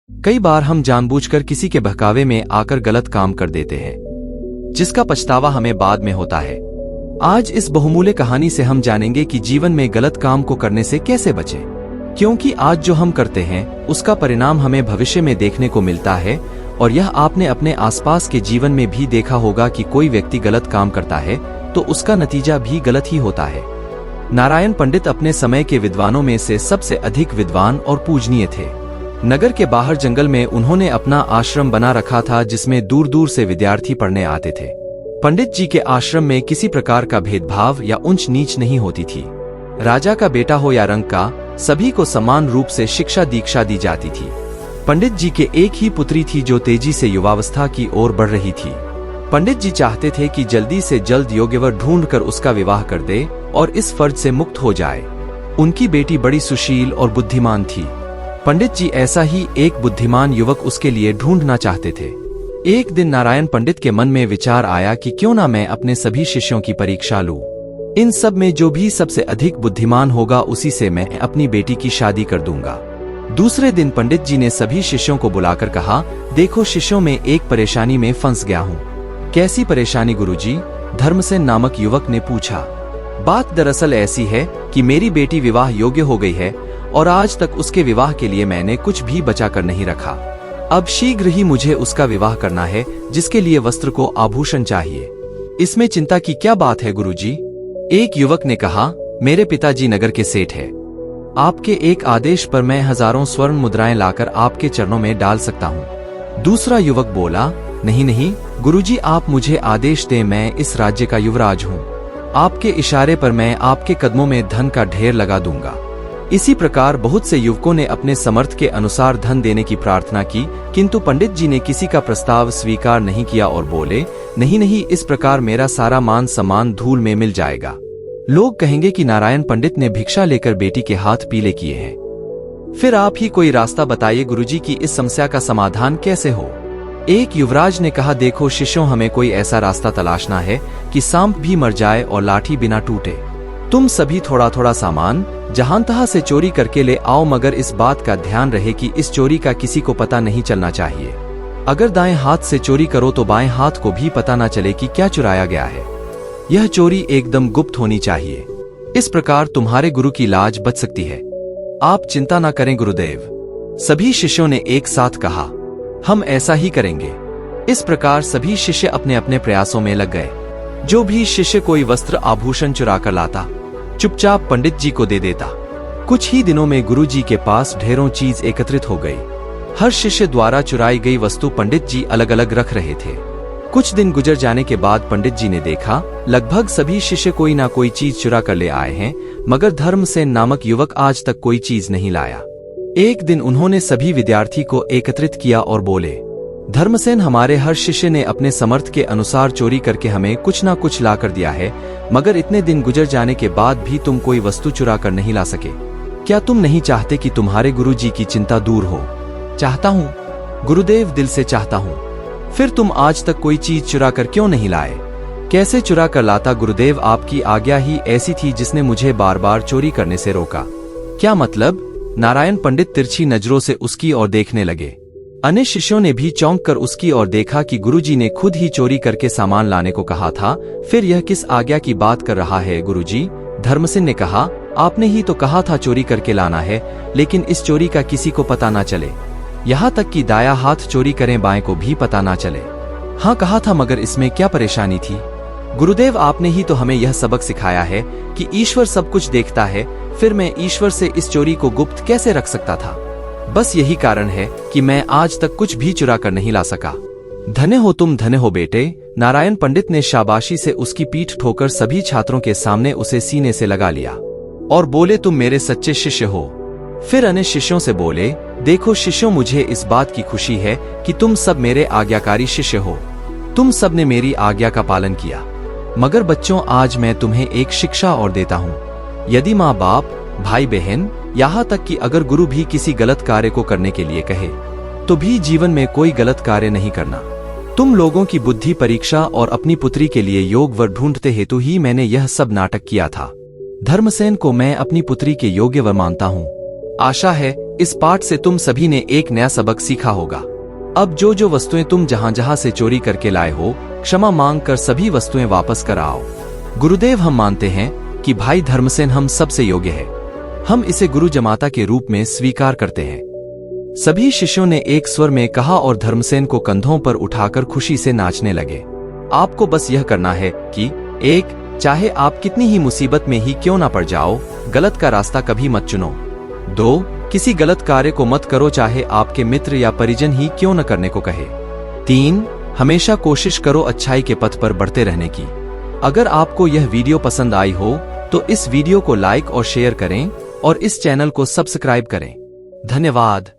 कई बार हम जानबूझकर किसी के बहकावे में आकर गलत काम कर देते हैं, जिसका पछतावा हमें बाद में होता है। आज इस बहुमूल्य कहानी से हम जानेंगे कि जीवन में गलत काम को करने से कैसे बचें, क्योंकि आज जो हम करते हैं उसका परिणाम हमें भविष्य में देखने को मिलता है। और यह आपने अपने आसपास के जीवन में भी देखा होगा कि कोई व्यक्ति गलत काम करता है तो उसका नतीजा भी गलत ही होता है। नारायण पंडित अपने समय के विद्वानों में से सबसे अधिक विद्वान और पूजनीय थे। नगर के बाहर जंगल में उन्होंने अपना आश्रम बना रखा था, जिसमें दूर दूर से विद्यार्थी पढ़ने आते थे। पंडित जी के आश्रम में किसी प्रकार का भेदभाव या ऊंच नीच नहीं होती थी। राजा का बेटा हो या रंग का, सभी को समान रूप से शिक्षा दीक्षा दी जाती थी। पंडित जी के एक ही पुत्री थी जो तेजी से युवावस्था की ओर बढ़ रही थी। पंडित जी चाहते थे कि जल्दी से जल्द योग्यवर ढूंढकर उसका विवाह कर दे और इस फर्ज से मुक्त हो जाए। उनकी बेटी बड़ी सुशील और बुद्धिमान थी। पंडित जी ऐसा ही एक बुद्धिमान युवक उसके लिए ढूंढना चाहते थे। एक दिन नारायण पंडित के मन में विचार आया कि क्यों ना मैं अपने सभी शिष्यों की परीक्षा लूं। इन सब में जो भी सबसे अधिक बुद्धिमान होगा उसी से मैं अपनी बेटी की शादी कर दूंगा। दूसरे दिन पंडित जी ने सभी शिष्यों को बुलाकर कहा, देखो शिष्यों, में एक परेशानी में फंस गया हूँ। कैसी परेशानी गुरुजी? धर्मसेन नामक युवक ने पूछा। बात दरअसल ऐसी है कि मेरी बेटी विवाह योग्य हो गई है और आज तक उसके विवाह के लिए मैंने कुछ भी बचा कर नहीं रखा। अब शीघ्र ही मुझे उसका विवाह करना है, जिसके लिए वस्त्र को आभूषण चाहिए। इसमें चिंता की क्या बात है गुरुजी? एक युवक ने कहा, मेरे पिताजी नगर के सेठ है। आपके एक आदेश पर मैं हजारों स्वर्ण मुद्राएं लाकर आपके चरणों में डाल सकता हूँ। दूसरा युवक बोला, नहीं नहीं गुरुजी, आप मुझे आदेश दें, मैं इस राज्य का युवराज हूँ। आपके इशारे पर मैं आपके कदमों में धन का ढेर लगा दूंगा। इसी प्रकार बहुत से युवकों ने अपने समर्थ के अनुसार धन देने की प्रार्थना की, किंतु पंडित जी ने किसी का प्रस्ताव स्वीकार नहीं किया और बोले, नहीं नहीं, इस प्रकार मेरा सारा मान सम्मान धूल में मिल जाएगा। लोग कहेंगे कि नारायण पंडित ने भिक्षा लेकर बेटी के हाथ पीले किए हैं। फिर आप ही कोई रास्ता बताइए गुरुजी कि इस समस्या का समाधान कैसे हो। एक युवराज ने कहा, देखो शिष्यों, हमें कोई ऐसा रास्ता तलाशना है कि सांप भी मर जाए और लाठी बिना टूटे। तुम सभी थोड़ा थोड़ा सामान जहां तहां से चोरी करके ले आओ, मगर इस बात का ध्यान रहे कि इस चोरी का किसी को पता नहीं चलना चाहिए। अगर दाएं हाथ से चोरी करो तो बाएं हाथ को भी पता न चले कि क्या चुराया गया है। यह चोरी एकदम गुप्त होनी चाहिए। इस प्रकार तुम्हारे गुरु की लाज बच सकती है। आप चिंता न करें गुरुदेव। सभी शिष्यों ने एक साथ कहा, हम ऐसा ही करेंगे। इस प्रकार सभी शिष्य अपने अपने प्रयासों में लग गए। जो भी शिष्य कोई वस्त्र आभूषण चुरा कर लाता, चुपचाप पंडित जी को दे देता। कुछ ही दिनों में गुरु जी के पास ढेरों चीज एकत्रित हो गई। हर शिष्य द्वारा चुराई गई वस्तु पंडित जी अलग अलग रख रहे थे। कुछ दिन गुजर जाने के बाद पंडित जी ने देखा, लगभग सभी शिष्य कोई ना कोई चीज चुरा कर ले आए हैं, मगर धर्मसेन नामक युवक आज तक कोई चीज नहीं लाया। एक दिन उन्होंने सभी विद्यार्थी को एकत्रित किया और बोले, धर्मसेन, हमारे हर शिष्य ने अपने समर्थ के अनुसार चोरी करके हमें कुछ ना कुछ ला कर दिया है, मगर इतने दिन गुजर जाने के बाद भी तुम कोई वस्तु चुरा कर नहीं ला सके। क्या तुम नहीं चाहते कि तुम्हारे गुरु जी की चिंता दूर हो? चाहता हूँ गुरुदेव, दिल से चाहता हूँ। फिर तुम आज तक कोई चीज चुरा कर क्यों नहीं लाए? कैसे चुरा कर लाता गुरुदेव? आपकी आज्ञा ही ऐसी थी जिसने मुझे बार बार चोरी करने से रोका। क्या मतलब? नारायण पंडित तिरछी नजरों से उसकी ओर देखने लगे। अन्य शिष्यों ने भी चौंक कर उसकी ओर देखा कि गुरुजी ने खुद ही चोरी करके सामान लाने को कहा था। फिर यह किस आज्ञा की बात कर रहा है गुरुजी? धर्मसेन ने कहा, आपने ही तो कहा था चोरी करके लाना है, लेकिन इस चोरी का किसी को पता ना चले। यहाँ तक कि दाया हाथ चोरी करें, बाएं को भी पता ना चले। हाँ कहा था, मगर इसमें क्या परेशानी थी? गुरुदेव, आपने ही तो हमें यह सबक सिखाया है कि ईश्वर सब कुछ देखता है। फिर मैं ईश्वर से इस चोरी को गुप्त कैसे रख सकता था? बस यही कारण है कि मैं आज तक कुछ भी चुरा कर नहीं ला सका। धन्य हो तुम, धन्य हो बेटे। नारायण पंडित ने शाबाशी से उसकी पीठ ठोकर सभी छात्रों के सामने उसे सीने से लगा लिया और बोले, तुम मेरे सच्चे शिष्य हो। फिर अन्य शिष्यों से बोले, देखो शिष्यों, मुझे इस बात की खुशी है कि तुम सब मेरे आज्ञाकारी शिष्य हो। तुम सब ने मेरी आज्ञा का पालन किया। मगर बच्चों, आज मैं तुम्हें एक शिक्षा और देता हूँ। यदि माँ बाप, भाई बहन, यहाँ तक कि अगर गुरु भी किसी गलत कार्य को करने के लिए कहे, तो भी जीवन में कोई गलत कार्य नहीं करना। तुम लोगों की बुद्धि परीक्षा और अपनी पुत्री के लिए योग वर ढूंढते हेतु ही मैंने यह सब नाटक किया था। धर्मसेन को मैं अपनी पुत्री के योग्य वर मानता हूँ। आशा है इस पाठ से तुम सभी ने एक नया सबक सीखा होगा। अब जो जो वस्तुएं तुम जहां जहां से चोरी करके लाए हो, क्षमा मांग कर सभी वस्तुएं वापस कर आओ। गुरुदेव, हम मानते हैं कि भाई धर्मसेन हम सबसे योग्य है। हम इसे गुरु जमाता के रूप में स्वीकार करते हैं। सभी शिष्यों ने एक स्वर में कहा और धर्मसेन को कंधों पर उठाकर खुशी से नाचने लगे। आपको बस यह करना है कि 1. चाहे आप कितनी ही मुसीबत में ही क्यों ना पड़ जाओ, गलत का रास्ता कभी मत चुनो। 2. किसी गलत कार्य को मत करो, चाहे आपके मित्र या परिजन ही क्यों न करने को कहे। 3. हमेशा कोशिश करो अच्छाई के पथ पर बढ़ते रहने की। अगर आपको यह वीडियो पसंद आई हो तो इस वीडियो को लाइक और शेयर करें और इस चैनल को सब्सक्राइब करें। धन्यवाद।